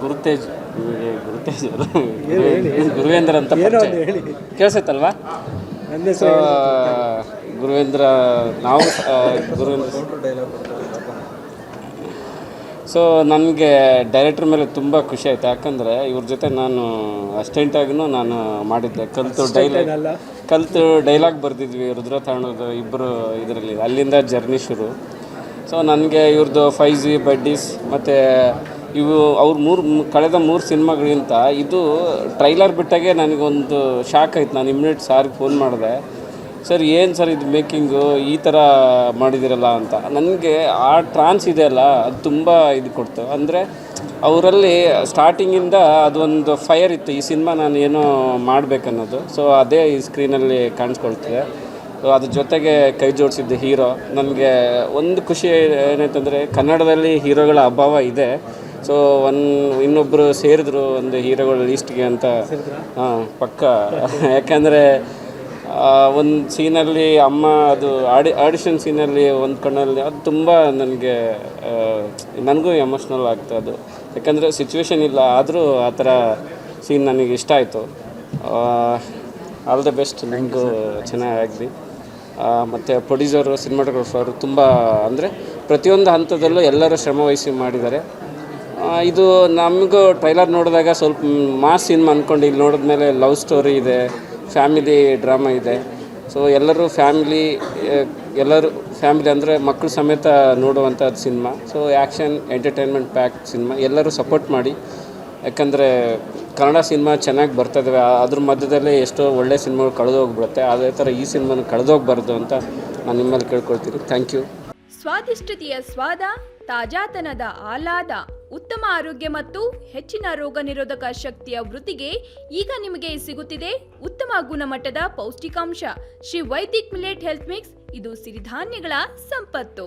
ಗುರುತೇಜ್ ಅವರು ಗುರುವೇಂದ್ರ ಅಂತ ಕೇಳಿಸೈತಲ್ವಾ? ಸೊ ಗುರುವೇಂದ್ರ ನಾವು ಸೊ ನನಗೆ ಡೈರೆಕ್ಟ್ರ್ ಮೇಲೆ ತುಂಬ ಖುಷಿ ಆಯಿತು. ಯಾಕಂದರೆ ಇವ್ರ ಜೊತೆ ನಾನು ಅಸಿಸ್ಟೆಂಟಾಗಿನೂ ನಾನು ಮಾಡಿದ್ದೆ. ಕಲಿತು ಡೈಲಾಗ್ ಬರೆದಿದ್ವಿ ರುದ್ರತಾಣದ ಇಬ್ಬರು ಇದರಲ್ಲಿ. ಅಲ್ಲಿಂದ ಜರ್ನಿ ಶುರು. ಸೊ ನನಗೆ ಇವ್ರದ್ದು 5G ಬಡ್ಡೀಸ್ ಮತ್ತು ಕಳೆದ 3 ಸಿನಿಮಾಗಳಿಗಿಂತ ಇದು ಟ್ರೈಲರ್ ಬಿಟ್ಟಾಗೆ ನನಗೊಂದು ಶಾಕ್ ಆಯ್ತು. ನಾನು ಇಮ್ಮಿಡಿಯೇಟ್ ಸಾರ್ಗೆ ಫೋನ್ ಮಾಡಿದೆ, ಸರ್ ಏನು ಸರ್ ಇದು ಮೇಕಿಂಗು ಈ ಥರ ಮಾಡಿದಿರಲ್ಲ ಅಂತ. ನನಗೆ ಆ ಟ್ರಾನ್ಸ್ ಇದೆಯಲ್ಲ ಅದು ತುಂಬ ಇದು ಕೊಡ್ತು. ಅಂದರೆ ಅವರಲ್ಲಿ ಸ್ಟಾರ್ಟಿಂಗಿಂದ ಅದೊಂದು ಫೈರ್ ಇತ್ತು, ಈ ಸಿನಿಮಾ ನಾನು ಏನೋ ಮಾಡಬೇಕನ್ನೋದು. ಸೊ ಅದೇ ಈ ಸ್ಕ್ರೀನಲ್ಲಿ ಕಾಣಿಸ್ಕೊಳ್ತಿದೆ. ಸೊ ಅದ್ರ ಜೊತೆಗೆ ಕೈ ಜೋಡಿಸಿದ್ದ ಹೀರೋ. ನನಗೆ ಒಂದು ಖುಷಿ ಏನಾಯ್ತಂದರೆ ಕನ್ನಡದಲ್ಲಿ ಹೀರೋಗಳ ಅಭಾವ ಇದೆ. ಸೊ ಇನ್ನೊಬ್ಬರು ಸೇರಿದ್ರು ಒಂದು ಹೀರೋಗಳ ಲೀಸ್ಟ್ಗೆ ಅಂತ. ಪಕ್ಕ. ಯಾಕೆಂದರೆ ಒಂದು ಸೀನಲ್ಲಿ ಅಮ್ಮ ಅದು ಆಡಿಷನ್ ಸೀನಲ್ಲಿ ಒಂದು ಕಣ್ಣಲ್ಲಿ ಅದು ತುಂಬ ನನಗೂ ಎಮೋಷ್ನಲ್ ಆಗ್ತದೆ ಅದು. ಯಾಕಂದರೆ ಸಿಚುವೇಶನ್ ಇಲ್ಲ, ಆದರೂ ಆ ಥರ ಸೀನ್ ನನಗೆ ಇಷ್ಟ ಆಯಿತು. ಆಲ್ ದ ಬೆಸ್ಟ್, ನನಗೂ ಚೆನ್ನಾಗಿ. ಮತ್ತು ಪ್ರೊಡ್ಯೂಸರು, ಸಿನಿಮಾಟೋಗ್ರಫರು ತುಂಬ ಅಂದರೆ ಪ್ರತಿಯೊಂದು ಹಂತದಲ್ಲೂ ಎಲ್ಲರೂ ಶ್ರಮವಹಿಸಿ ಮಾಡಿದ್ದಾರೆ. ಇದು ನಮಗೂ ಟ್ರೈಲರ್ ನೋಡಿದಾಗ ಸ್ವಲ್ಪ ಮಾಸ್ ಸಿನಿಮಾ ಅಂದ್ಕೊಂಡು ಇಲ್ಲಿ ನೋಡಿದ್ಮೇಲೆ ಲವ್ ಸ್ಟೋರಿ ಇದೆ, ಫ್ಯಾಮಿಲಿ ಡ್ರಾಮಾ ಇದೆ. ಸೊ ಎಲ್ಲರೂ ಫ್ಯಾಮಿಲಿ ಅಂದರೆ ಮಕ್ಕಳು ಸಮೇತ ನೋಡುವಂಥದ್ದು cinema. So action entertainment pack cinema. ಎಲ್ಲರೂ ಸಪೋರ್ಟ್ ಮಾಡಿ. ಯಾಕಂದರೆ ಕನ್ನಡ ಸಿನಿಮಾ ಚೆನ್ನಾಗಿ ಬರ್ತದೆ, ಅದ್ರ ಮಧ್ಯದಲ್ಲೇ ಎಷ್ಟೋ ಒಳ್ಳೆ ಸಿನಿಮಾಗಳು ಕಳೆದೋಗ್ಬಿಡುತ್ತೆ. ಅದೇ ಥರ ಈ ಸಿನಿಮಾನು ಕಳೆದೋಗ್ಬಾರ್ದು ಅಂತ ನಾನು ನಿಮ್ಮಲ್ಲಿ ಕೇಳ್ಕೊಳ್ತೀನಿ. Thank you. ಸ್ವಾದಿಷ್ಟತೆಯ ಸ್ವಾದ, ತಾಜಾತನದ ಆಹ್ಲಾದ, ಉತ್ತಮ ಆರೋಗ್ಯ ಮತ್ತು ಹೆಚ್ಚಿನ ರೋಗ ನಿರೋಧಕ ಶಕ್ತಿಯ ವೃದ್ಧಿಗೆ ಈಗ ನಿಮಗೆ ಸಿಗುತ್ತಿದೆ ಉತ್ತಮ ಗುಣಮಟ್ಟದ ಪೌಷ್ಟಿಕಾಂಶ. Shri Vaidik millet health mix. ಇದು ಸಿರಿಧಾನ್ಯಗಳ ಸಂಪತ್ತು.